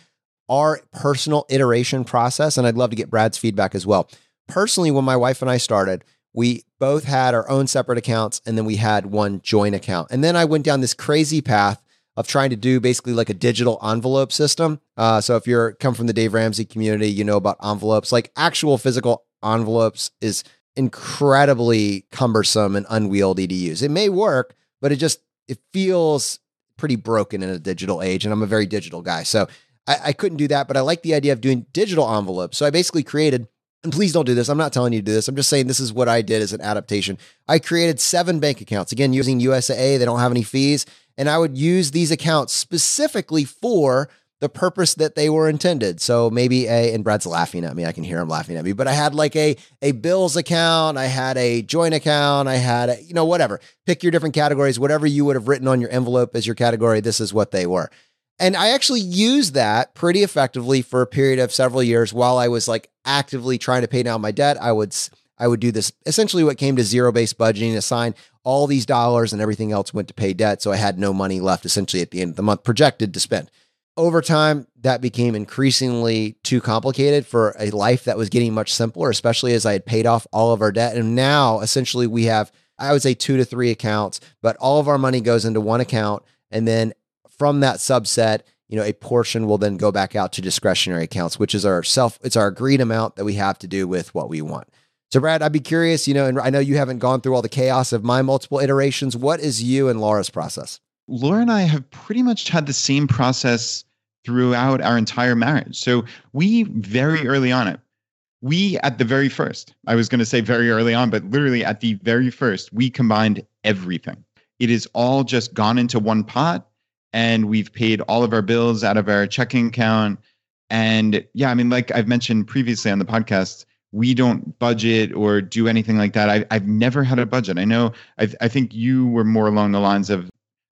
our personal iteration process. And I'd love to get Brad's feedback as well. Personally, when my wife and I started, we both had our own separate accounts and then we had one joint account. And then I went down this crazy path of trying to do basically like a digital envelope system. So if you're come from the Dave Ramsey community, you know about envelopes. Like actual physical envelopes is incredibly cumbersome and unwieldy to use. It may work, but it feels pretty broken in a digital age. And I'm a very digital guy. So I couldn't do that, but I like the idea of doing digital envelopes. So I basically created, and please don't do this. I'm not telling you to do this. I'm just saying this is what I did as an adaptation. I created 7 bank accounts, again, using USAA. They don't have any fees. And I would use these accounts specifically for the purpose that they were intended. So maybe and Brad's laughing at me. I can hear him laughing at me, but I had like a bills account. I had a joint account. I had, whatever, pick your different categories, whatever you would have written on your envelope as your category. This is what they were. And I actually used that pretty effectively for a period of several years while I was like actively trying to pay down my debt. I would do this, essentially what came to zero-based budgeting, assign all these dollars and everything else went to pay debt. So I had no money left essentially at the end of the month projected to spend. Over time, that became increasingly too complicated for a life that was getting much simpler, especially as I had paid off all of our debt. And now essentially we have, I would say 2 to 3 accounts, but all of our money goes into one account. And then from that subset, a portion will then go back out to discretionary accounts, which is it's our agreed amount that we have to do with what we want. So Brad, I'd be curious, and I know you haven't gone through all the chaos of my multiple iterations. What is you and Laura's process? Laura and I have pretty much had the same process throughout our entire marriage. So we very early on at the very first, I was going to say very early on, but literally at the very first, we combined everything. It is all just gone into one pot and we've paid all of our bills out of our checking account. And yeah, I mean, like I've mentioned previously on the podcast, we don't budget or do anything like that. I've never had a budget. I know, I think you were more along the lines of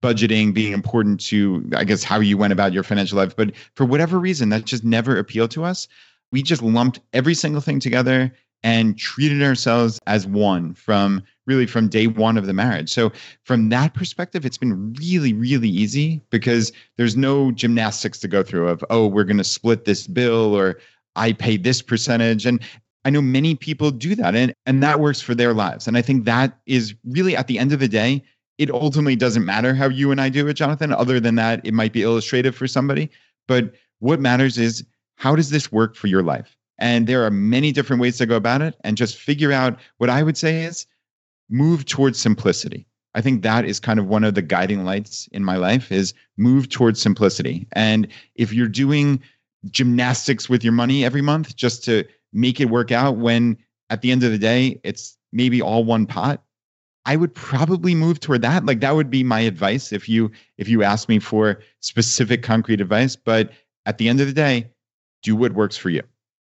budgeting being important to, I guess, how you went about your financial life. But for whatever reason, that just never appealed to us. We just lumped every single thing together and treated ourselves as one from day one of the marriage. So from that perspective, it's been really, really easy because there's no gymnastics to go through of, we're going to split this bill or I pay this percentage. And I know many people do that and that works for their lives. And I think that is really at the end of the day, it ultimately doesn't matter how you and I do it, Jonathan. Other than that, it might be illustrative for somebody. But what matters is, how does this work for your life? And there are many different ways to go about it. And just figure out, what I would say is, move towards simplicity. I think that is kind of one of the guiding lights in my life, is move towards simplicity. And if you're doing gymnastics with your money every month just to make it work out, when at the end of the day, it's maybe all one pot, I would probably move toward that. Like, that would be my advice if you ask me for specific concrete advice. But at the end of the day, do what works for you.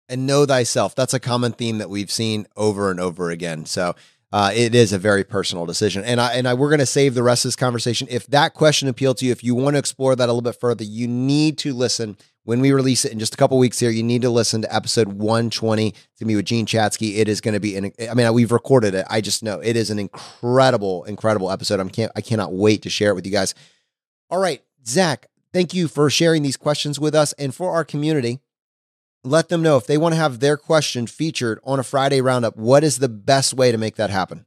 And know thyself. That's a common theme that we've seen over and over again. So it is a very personal decision. And we're going to save the rest of this conversation. If that question appealed to you, if you want to explore that a little bit further, you need to listen when we release it in just a couple weeks here. You need to listen to episode 120. It's going to be with Gene Chatsky. It is going to be, we've recorded it. I just know it is an incredible, incredible episode. I cannot wait to share it with you guys. All right, Zach, thank you for sharing these questions with us. And for our community, let them know if they want to have their question featured on a Friday Roundup, what is the best way to make that happen?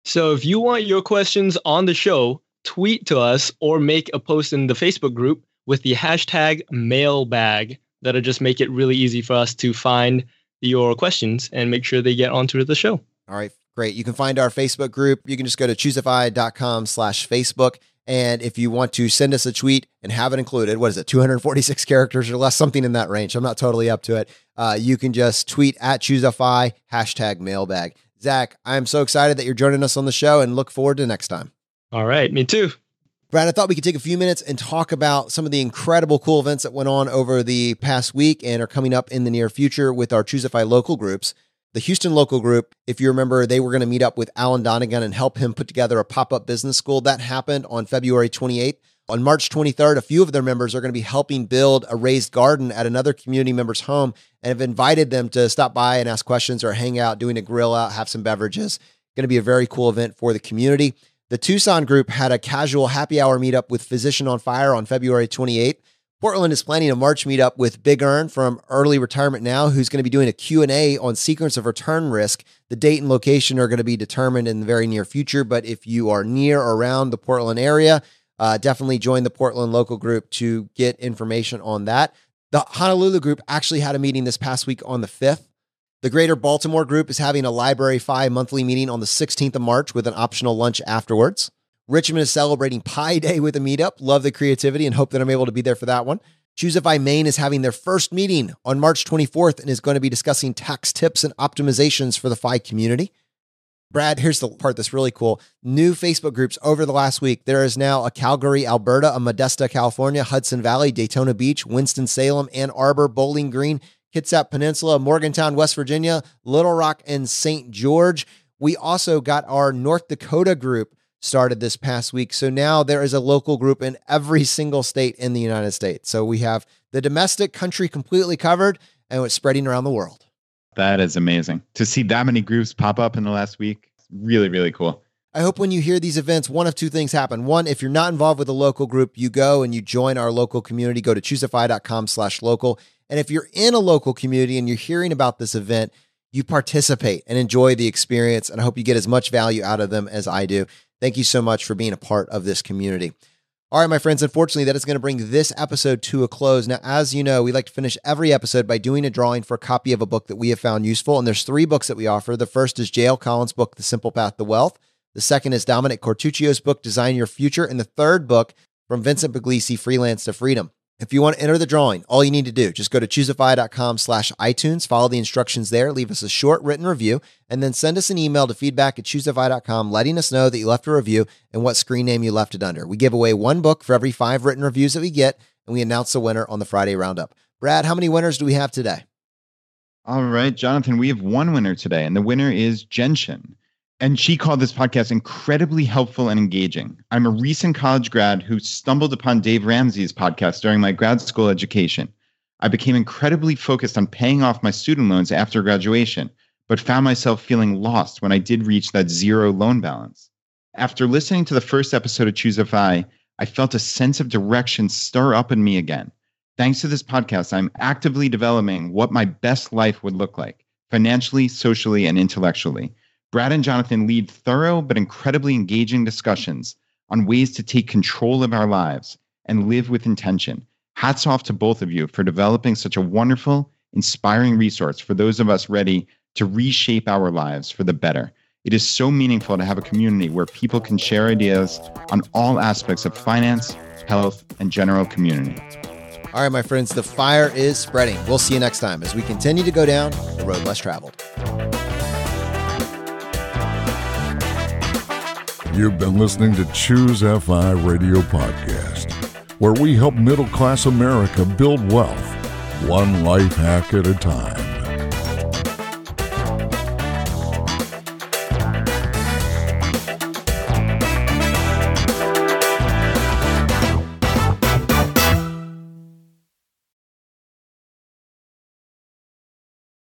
So if you want your questions on the show, tweet to us or make a post in the Facebook group with the hashtag mailbag. That'll just make it really easy for us to find your questions and make sure they get onto the show. All right, great. You can find our Facebook group. You can just go to chooseify.com/Facebook. And if you want to send us a tweet and have it included, 246 characters or less, something in that range. I'm not totally up to it. You can just tweet at chooseify, hashtag mailbag. Zach, I'm so excited that you're joining us on the show and look forward to next time. All right, me too. Brad, I thought we could take a few minutes and talk about some of the incredible cool events that went on over the past week and are coming up in the near future with our Chooseify local groups. The Houston local group, if you remember, they were going to meet up with Alan Donegan and help him put together a pop-up business school. That happened on February 28th. On March 23rd, a few of their members are going to be helping build a raised garden at another community member's home and have invited them to stop by and ask questions or hang out, doing a grill out, have some beverages. Going to be a very cool event for the community. The Tucson group had a casual happy hour meetup with Physician on Fire on February 28th. Portland is planning a March meetup with Big Earn from Early Retirement Now, who's going to be doing a Q&A on sequence of return risk. The date and location are going to be determined in the very near future, but if you are near or around the Portland area, definitely join the Portland local group to get information on that. The Honolulu group actually had a meeting this past week on the 5th. The Greater Baltimore group is having a Library Fi monthly meeting on the 16th of March with an optional lunch afterwards. Richmond is celebrating Pi Day with a meetup. Love the creativity and hope that I'm able to be there for that one. Chooseify Maine is having their first meeting on March 24th and is going to be discussing tax tips and optimizations for the Fi community. Brad, here's the part that's really cool. New Facebook groups over the last week. There is now a Calgary, Alberta, a Modesto, California, Hudson Valley, Daytona Beach, Winston-Salem, Ann Arbor, Bowling Green, Kitsap Peninsula, Morgantown, West Virginia, Little Rock, and St. George. We also got our North Dakota group started this past week. So now there is a local group in every single state in the United States. So we have the domestic country completely covered and it's spreading around the world. That is amazing. To see that many groups pop up in the last week, really, really cool. I hope when you hear these events, one of two things happen. One, if you're not involved with a local group, you go and you join our local community. Go to chooseify.com/local. And if you're in a local community and you're hearing about this event, you participate and enjoy the experience. And I hope you get as much value out of them as I do. Thank you so much for being a part of this community. All right, my friends, unfortunately, that is going to bring this episode to a close. Now, as you know, we like to finish every episode by doing a drawing for a copy of a book that we have found useful. And there's 3 books that we offer. The first is J.L. Collins' book, The Simple Path to Wealth. The second is Dominic Cortuccio's book, Design Your Future. And the third book from Vincent Puglisi, Freelance to Freedom. If you want to enter the drawing, all you need to do, just go to chooseify.com/iTunes, follow the instructions there, leave us a short written review, and then send us an email to feedback@chooseify.com, letting us know that you left a review and what screen name you left it under. We give away 1 book for every 5 written reviews that we get, and we announce the winner on the Friday Roundup. Brad, how many winners do we have today? All right, Jonathan, we have 1 winner today, and the winner is Genshin. And she called this podcast incredibly helpful and engaging. I'm a recent college grad who stumbled upon Dave Ramsey's podcast during my grad school education. I became incredibly focused on paying off my student loans after graduation, but found myself feeling lost when I did reach that 0 loan balance. After listening to the first episode of Chooseify, I felt a sense of direction stir up in me again. Thanks to this podcast, I'm actively developing what my best life would look like, financially, socially, and intellectually. Brad and Jonathan lead thorough but incredibly engaging discussions on ways to take control of our lives and live with intention. Hats off to both of you for developing such a wonderful, inspiring resource for those of us ready to reshape our lives for the better. It is so meaningful to have a community where people can share ideas on all aspects of finance, health, and general community. All right, my friends, the fire is spreading. We'll see you next time as we continue to go down the road less traveled. You've been listening to Choose FI Radio Podcast, where we help middle-class America build wealth, one life hack at a time.